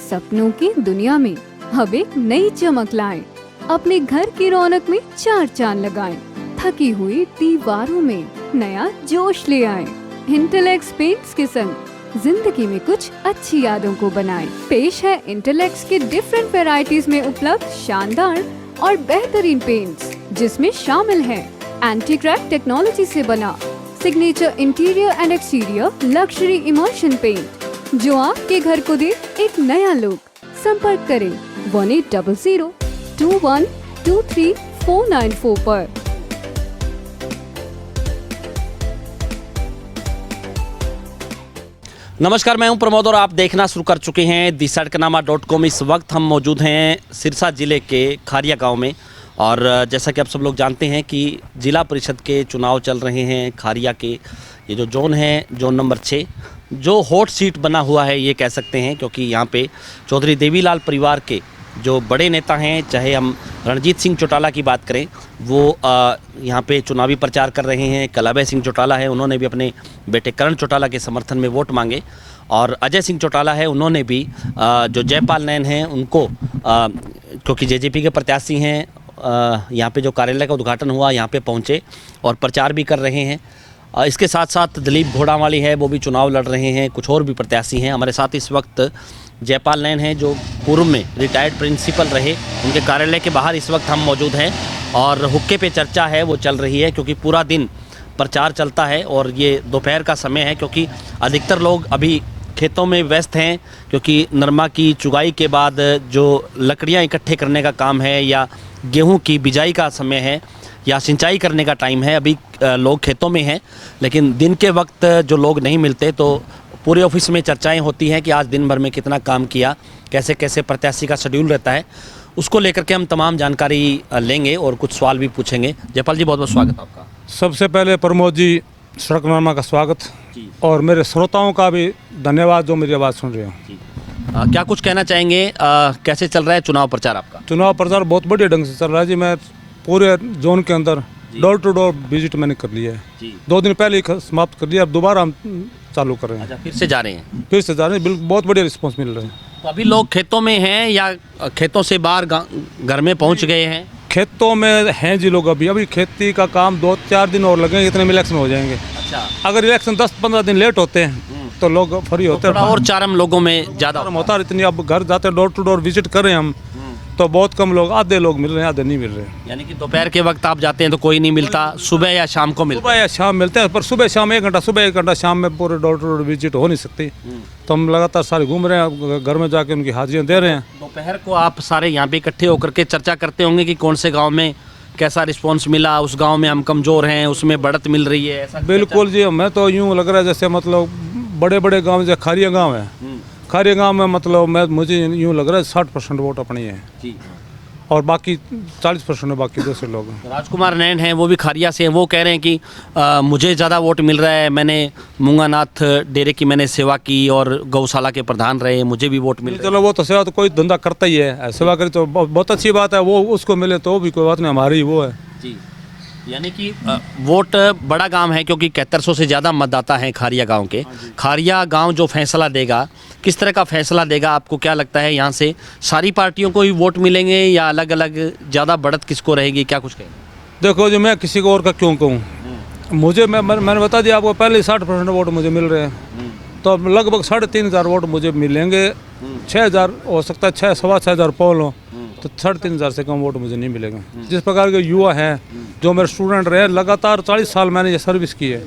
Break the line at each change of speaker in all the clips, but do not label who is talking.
सपनों की दुनिया में अब एक नई चमक लाएं। अपने घर की रौनक में चार चांद लगाएं। थकी हुई दीवारों में नया जोश ले आएं। इंटेलेक्स पेंट्स के संग जिंदगी में कुछ अच्छी यादों को बनाएं। पेश है इंटेलेक्स के डिफरेंट वैरायटीज में उपलब्ध शानदार और बेहतरीन पेंट्स, जिसमें शामिल है एंटी क्रैक टेक्नोलॉजी से बना signature interior and exterior luxury immersion paint, जो आपके घर को दे एक नया लुक। संपर्क करें 1800-2123-494 पर।
नमस्कार, मैं हूं प्रमोद और आप देखना शुरू कर चुके हैं दी-सड़कनामा.com। इस वक्त हम मौजूद हैं सिरसा ज़िले के खारिया गांव में और जैसा कि आप सब लोग जानते हैं कि ज़िला परिषद के चुनाव चल रहे हैं। खारिया के ये जो जोन है, जोन नंबर 6, जो हॉट सीट बना हुआ है ये कह सकते हैं, क्योंकि यहाँ पे चौधरी देवीलाल परिवार के जो बड़े नेता हैं, चाहे हम रणजीत सिंह चौटाला की बात करें, वो यहाँ पे चुनावी प्रचार कर रहे हैं। कल अभय सिंह चौटाला है, उन्होंने भी अपने बेटे करण चौटाला के समर्थन में वोट मांगे और अजय सिंह चौटाला है, उन्होंने भी जो जयपाल नयन हैं उनको, क्योंकि जेजेपी के प्रत्याशी हैं, यहाँ पे जो कार्यालय का उद्घाटन हुआ यहाँ पे पहुँचे और प्रचार भी कर रहे हैं। इसके साथ साथ दिलीप घोड़ावाली है, वो भी चुनाव लड़ रहे हैं। कुछ और भी प्रत्याशी हैं हमारे साथ। इस वक्त जयपाल नयन हैं, जो पूर्व में रिटायर्ड प्रिंसिपल रहे, उनके कार्यालय के बाहर इस वक्त हम मौजूद हैं और हुक्के पे चर्चा है वो चल रही है, क्योंकि पूरा दिन प्रचार चलता है और ये दोपहर का समय है, क्योंकि अधिकतर लोग अभी खेतों में व्यस्त हैं, क्योंकि नरमा की चुगाई के बाद जो लकड़ियाँ इकट्ठे करने का काम है, या गेहूँ की बिजाई का समय है, या सिंचाई करने का टाइम है। अभी लोग खेतों में हैं, लेकिन दिन के वक्त जो लोग नहीं मिलते तो पूरे ऑफिस में चर्चाएं होती हैं कि आज दिन भर में कितना काम किया, कैसे कैसे प्रत्याशी का शेड्यूल रहता है। उसको लेकर के हम तमाम जानकारी लेंगे और कुछ सवाल भी पूछेंगे। जयपाल जी, बहुत बहुत स्वागत आपका।
सबसे पहले प्रमोद जी, सड़कनामा का स्वागत जी, और मेरे श्रोताओं का भी धन्यवाद जो मेरी आवाज़ सुन रहे हो।
क्या कुछ कहना चाहेंगे, कैसे चल रहा है चुनाव प्रचार आपका?
चुनाव प्रचार बहुत बढ़िया ढंग से चल रहा है जी। मैं पूरे जोन के अंदर डोर टू डोर विजिट मैंने कर लिया है। 2 दिन पहले ही समाप्त कर लिया, अब दोबारा हम चालू कर रहे हैं।
अच्छा, फिर से जा रहे हैं?
फिर से जा रहे हैं, बिल्कुल बहुत बढ़िया रिस्पॉन्स मिल रहा है।
तो अभी लोग खेतों में हैं या खेतों से बाहर घर में पहुंच गए हैं?
खेतों में हैं जी लोग। अभी खेती का काम 2-4 दिन और लगेंगे, इतने में इलेक्शन हो जाएंगे।
अच्छा,
अगर इलेक्शन 10-15 दिन लेट होते हैं तो लोग फ्री होते हैं
और चारम लोगों में ज़्यादा
होता है। इतनी अब घर जाते डोर टू डोर विजिट कर रहे हैं हम, तो बहुत कम लोग, आधे लोग मिल रहे हैं, आधे नहीं मिल रहे हैं।
यानी कि दोपहर के वक्त आप जाते हैं तो कोई नहीं मिलता, सुबह या शाम को मिलता?
सुबह या शाम मिलते हैं, पर सुबह शाम 1 घंटा, सुबह 1 घंटा, शाम में पूरे डोर टू डोर विजिट हो नहीं सकती। तो हम लगातार सारे घूम रहे हैं, घर में जाके उनकी हाजिरियाँ दे रहे हैं।
दोपहर को आप सारे यहाँ पे इकट्ठे होकर के चर्चा करते होंगे कि कौन से गाँव में कैसा रिस्पॉन्स मिला, उस गाँव में हम कमज़ोर हैं, उसमें बढ़त मिल रही है, ऐसा?
बिल्कुल जी, मैं तो यूँ लग रहा है जैसे मतलब बड़े बड़े गाँव, जैसे खारिया गाँव है, खारिया गाँव में मतलब मुझे यूँ लग रहा है 60% वोट अपनी है जी, और बाकी 40% है बाकी दूसरे लोग।
राजकुमार नयन हैं, वो भी खारिया से हैं, वो कह रहे हैं कि मुझे ज़्यादा वोट मिल रहा है, मैंने मूंगानाथ डेरे की मैंने सेवा की और गौशाला के प्रधान रहे, मुझे भी वोट मिल रहा है।
चलो वो तो सेवा तो कोई धंधा करता ही है, सेवा करे तो बहुत अच्छी बात है, वो उसको मिले तो भी कोई बात नहीं, हमारी वो है
जी। यानी कि वोट बड़ा गांव है, क्योंकि 7100 से ज़्यादा मतदाता हैं खारिया गांव के। खारिया गांव जो फैसला देगा, किस तरह का फैसला देगा, आपको क्या लगता है? यहाँ से सारी पार्टियों को ही वोट मिलेंगे या अलग अलग ज़्यादा बढ़त किसको रहेगी, क्या कुछ कहेंगे?
देखो जी, मैं किसी को और का क्यों कहूँ, मुझे मैंने बता दिया आपको पहले 60% वोट मुझे मिल रहे हैं, तो लगभग 3500 वोट मुझे मिलेंगे। 6000 हो सकता है, 6-6.25 पोल हो, तो 3500 से कम वोट मुझे नहीं मिलेगा। जिस प्रकार के युवा हैं, जो मेरे स्टूडेंट रहे, लगातार 40 साल मैंने ये सर्विस की है,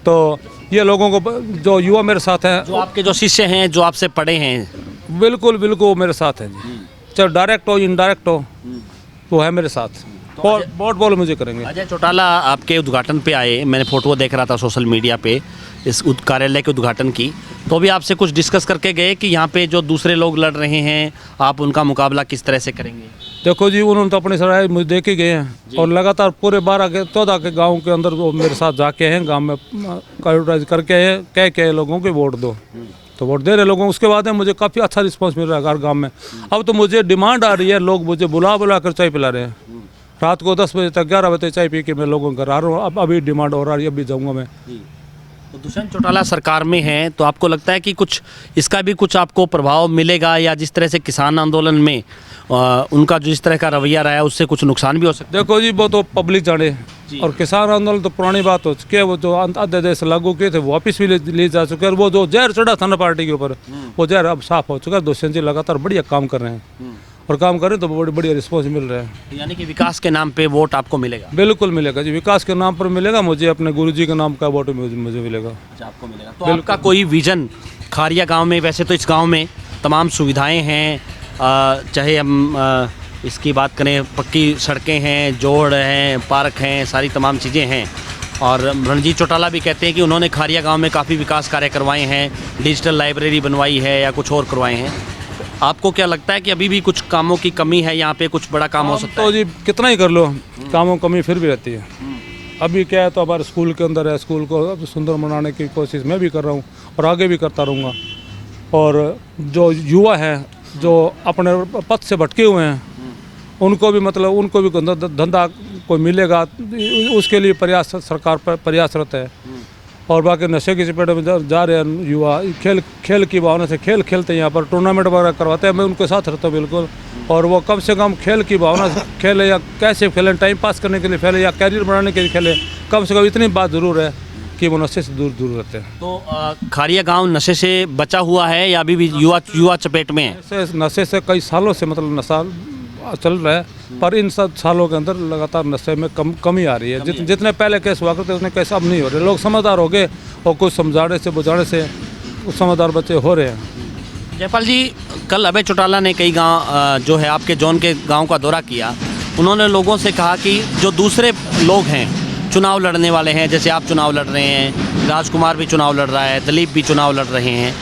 तो ये लोगों को, जो युवा मेरे साथ हैं,
जो आपके जो शिष्य हैं, जो आपसे पढ़े हैं,
बिल्कुल बिल्कुल मेरे साथ हैं जी, चाहे डायरेक्ट हो इनडायरेक्ट हो, वो है मेरे साथ। तो वोट बोल मुझे करेंगे।
अजय चौटाला आपके उद्घाटन पे आए, मैंने फोटो देख रहा था सोशल मीडिया पे इस कार्यालय के उद्घाटन की, तो भी आपसे कुछ डिस्कस करके गए कि यहाँ पे जो दूसरे लोग लड़ रहे हैं, आप उनका मुकाबला किस तरह से करेंगे?
देखो जी, उन्होंने तो अपनी सराय मुझे दे के गए हैं और लगातार पूरे 12-14 के गाँव के अंदर वो मेरे साथ जाके हैं, गाँव में कैटेगराइज करके हैं, कह लोगों को वोट दो, तो वोट दे रहे लोगों। उसके बाद में मुझे काफ़ी अच्छा रिस्पॉन्स मिल रहा है हर गाँव में। अब तो मुझे डिमांड आ रही है, लोग मुझे बुला कर चाय पिला रहे हैं। रात को 10 बजे तक, 11 बजे तक चाय पी के मैं लोगों को घर आ रहा हूँ। अब अभी डिमांड हो रहा है, अभी जाऊँगा मैं।
तो दुष्यंत चौटाला सरकार में है, तो आपको लगता है कि कुछ इसका भी कुछ आपको प्रभाव मिलेगा, या जिस तरह से किसान आंदोलन में उनका जिस तरह का रवैया रहा है उससे कुछ नुकसान भी हो सकता
देखो जी, वो तो पब्लिक जाने। और किसान आंदोलन तो पुरानी बात हो चुकी है, वो जो अध्यादेश लागू किए थे वो वापिस भी ले जा चुके हैं। और वो जो जहर चढ़ा था ना पार्टी के ऊपर, वो जहर अब साफ हो चुका है। दुष्यंत जी लगातार बढ़िया काम कर रहे हैं, और काम करें तो बड़ी बढ़िया रिस्पॉन्स मिल रहा है।
है? यानी कि विकास के नाम पे वोट आपको मिलेगा?
बिल्कुल मिलेगा जी, विकास के नाम पर मिलेगा। मुझे अपने गुरुजी के नाम का वोट मुझे मिलेगा।
आपको मिलेगा। तो आपका कोई विजन खारिया गांव में? वैसे तो इस गांव में तमाम सुविधाएं हैं, चाहे हम इसकी बात करें, पक्की सड़कें हैं, जोड़ हैं, पार्क हैं, सारी तमाम चीज़ें हैं। और रणजीत चौटाला भी कहते हैं कि उन्होंने खारिया गांव में काफ़ी विकास कार्य करवाए हैं, डिजिटल लाइब्रेरी बनवाई है या कुछ और करवाए हैं। आपको क्या लगता है कि अभी भी कुछ कामों की कमी है, यहाँ पे कुछ बड़ा काम हो सकता है?
तो जी कितना ही कर लो, कामों कमी फिर भी रहती है। अभी क्या है, तो हमारे स्कूल के अंदर है, स्कूल को अब सुंदर बनाने की कोशिश मैं भी कर रहा हूँ और आगे भी करता रहूँगा। और जो युवा हैं जो अपने पथ से भटके हुए हैं, उनको भी मतलब उनको भी धंधा कोई मिलेगा, उसके लिए प्रयास सरकार पर प्रयासरत है। और बाकी नशे की चपेट में जा रहे हैं युवा, खेल की भावना से खेल खेलते हैं, यहाँ पर टूर्नामेंट वगैरह करवाते हैं, मैं उनके साथ रहता हूँ बिल्कुल। और वो कम से कम खेल की भावना से खेले, या कैसे खेलें, टाइम पास करने के लिए खेले या कैरियर बनाने के लिए खेले, कम से कम इतनी बात ज़रूर है कि वो नशे से दूर दूर रहते हैं।
तो खारिया गांव नशे से बचा हुआ है या अभी भी युवा चपेट में है?
नशे से कई सालों से मतलब नशा चल रहा है, पर इन सब सालों के अंदर लगातार नशे में कमी आ रही है। जितने पहले केस हुआ करते उतने केस अब नहीं हो रहे। लोग समझदार हो गए और कुछ समझाने से बुझाने से समझदार बच्चे हो रहे हैं।
जयपाल जी, कल अभय चौटाला ने कई गांव जो है आपके जॉन के गांव का दौरा किया। उन्होंने लोगों से कहा कि जो दूसरे लोग हैं, चुनाव लड़ने वाले हैं, जैसे आप चुनाव लड़ रहे हैं, राजकुमार भी चुनाव लड़ रहा है, दिलीप भी चुनाव लड़ रहे हैं,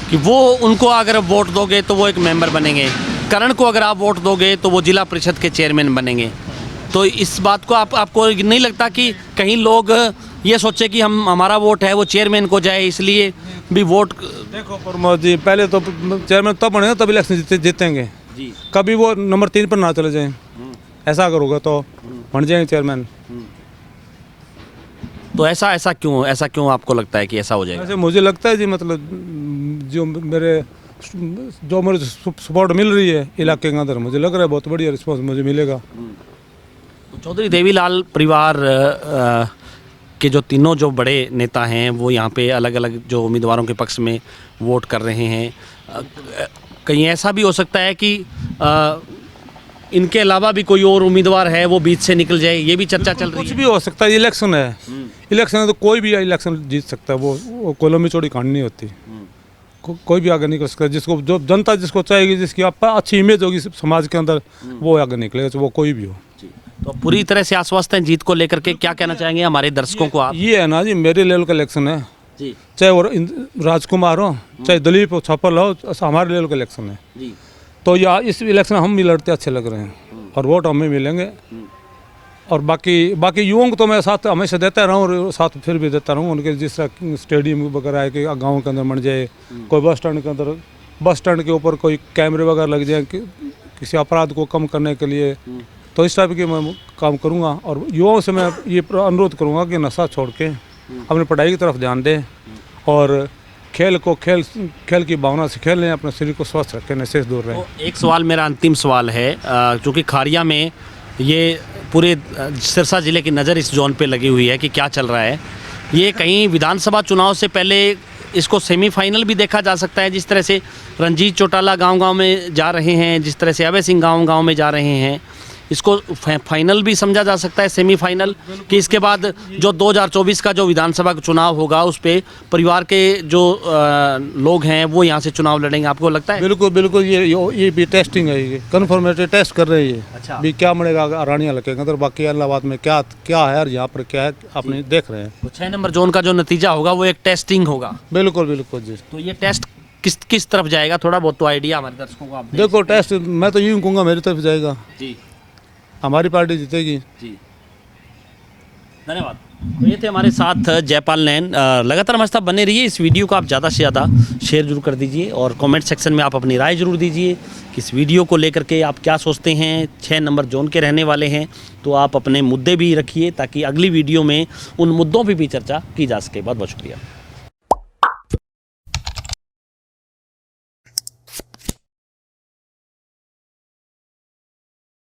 कि वो उनको अगर वोट दोगे तो वो एक मेंबर बनेंगे, करण को अगर आप वोट दोगे तो वो जिला परिषद के चेयरमैन बनेंगे। तो इस बात को आपको नहीं लगता कि कहीं लोग ये सोचे कि हमारा वोट है वो चेयरमैन को जाए, इसलिए भी वोट?
देखो प्रमोद जी, पहले तो चेयरमैन तब बनेगा तब इलेक्शन जीतेंगे जी। कभी वो नंबर 3 पर ना चले जाएं, ऐसा अगर होगा तो बन जाएंगे चेयरमैन।
तो ऐसा क्यों आपको लगता है कि ऐसा हो जाएगा?
ऐसे मुझे लगता है जी, मतलब जो मेरे सपोर्ट मिल रही है इलाके के अंदर, मुझे लग रहा है बहुत बढ़िया रिस्पांस मुझे मिलेगा।
तो चौधरी देवीलाल परिवार के जो तीनों जो बड़े नेता हैं वो यहाँ पे अलग अलग जो उम्मीदवारों के पक्ष में वोट कर रहे हैं। कहीं ऐसा भी हो सकता है कि इनके अलावा भी कोई और उम्मीदवार है वो बीच से निकल जाए, ये भी चर्चा चल रही है?
कुछ भी हो सकता है, इलेक्शन है। इलेक्शन है तो कोई भी इलेक्शन जीत सकता है, वो कोलों में चौड़ी कहानी नहीं होती। कोई भी आगे निकल सकता है, जिसको जो जनता जिसको चाहेगी, जिसकी अच्छी इमेज होगी समाज के अंदर, वो आगे निकलेगा, तो वो कोई भी हो।
तो पूरी तरह से आश्वस्त हैं जीत को लेकर के? क्या कहना चाहेंगे हमारे दर्शकों को आप?
ये है ना जी, मेरे लेवल का इलेक्शन है
जी,
चाहे वो राजकुमार हो, चाहे दिलीप हो, छप्पल हो, हमारे लेवल का इलेक्शन है
जी।
तो या इस इलेक्शन हम भी लड़ते अच्छे लग रहे हैं और वोट हमें मिलेंगे। और बाकी युवाओं को तो मैं साथ हमेशा देता रहा हूँ और साथ फिर भी देता रहूँ। उनके जिस तरह स्टेडियम वगैरह है कि गाँव के अंदर बन जाए, कोई बस स्टैंड के ऊपर कोई कैमरे वगैरह लग जाए किसी अपराध को कम करने के लिए, तो इस टाइप के मैं काम करूँगा। और युवाओं से मैं ये अनुरोध करूँगा कि नशा छोड़ के अपनी पढ़ाई की तरफ ध्यान दें और खेल की भावना से खेल लें, अपने शरीर को स्वस्थ रखें, नशे से दूर रहें।
तो एक सवाल, मेरा अंतिम सवाल है, क्योंकि खारिया में ये पूरे सिरसा ज़िले की नज़र इस जोन पे लगी हुई है कि क्या चल रहा है। ये कहीं विधानसभा चुनाव से पहले इसको सेमीफाइनल भी देखा जा सकता है, जिस तरह से रणजीत चौटाला गांव-गांव में जा रहे हैं, जिस तरह से अभय सिंह गांव-गांव में जा रहे हैं, इसको फाइनल भी समझा जा सकता है, सेमीफाइनल, कि इसके बाद जो 2024 का जो विधानसभा का चुनाव होगा उस पर परिवार के जो लोग हैं वो यहाँ से चुनाव लड़ेंगे? आपको लगता है?
बिल्कुल ये भी टेस्टिंग है, ये कन्फर्मेटरी टेस्ट कर रही है।
अच्छा।
भी क्या मिलेगा रानिया हल्के के अंदर, बाकी इलाहाबाद में क्या है और यहाँ पर क्या है आपने देख रहे हैं।
तो 6 नंबर जोन का जो नतीजा होगा वो एक टेस्टिंग होगा?
बिल्कुल जी।
तो ये टेस्ट किस तरफ जाएगा, थोड़ा बहुत तो आइडिया हमारे दर्शकों को आप दें।
देखो टेस्ट मैं तो यूँ कहूँगा मेरी तरफ जाएगा,
जी,
हमारी पार्टी जीतेगी
जी। धन्यवाद। तो ये थे हमारे साथ जयपाल नैन। लगातार हमारे साथ बने रहिए। इस वीडियो को आप ज़्यादा से ज़्यादा शेयर जरूर कर दीजिए और कमेंट सेक्शन में आप अपनी राय जरूर दीजिए कि इस वीडियो को लेकर के आप क्या सोचते हैं। 6 नंबर जोन के रहने वाले हैं तो आप अपने मुद्दे भी रखिए ताकि अगली वीडियो में उन मुद्दों पर भी चर्चा की जा सके। बहुत बहुत शुक्रिया।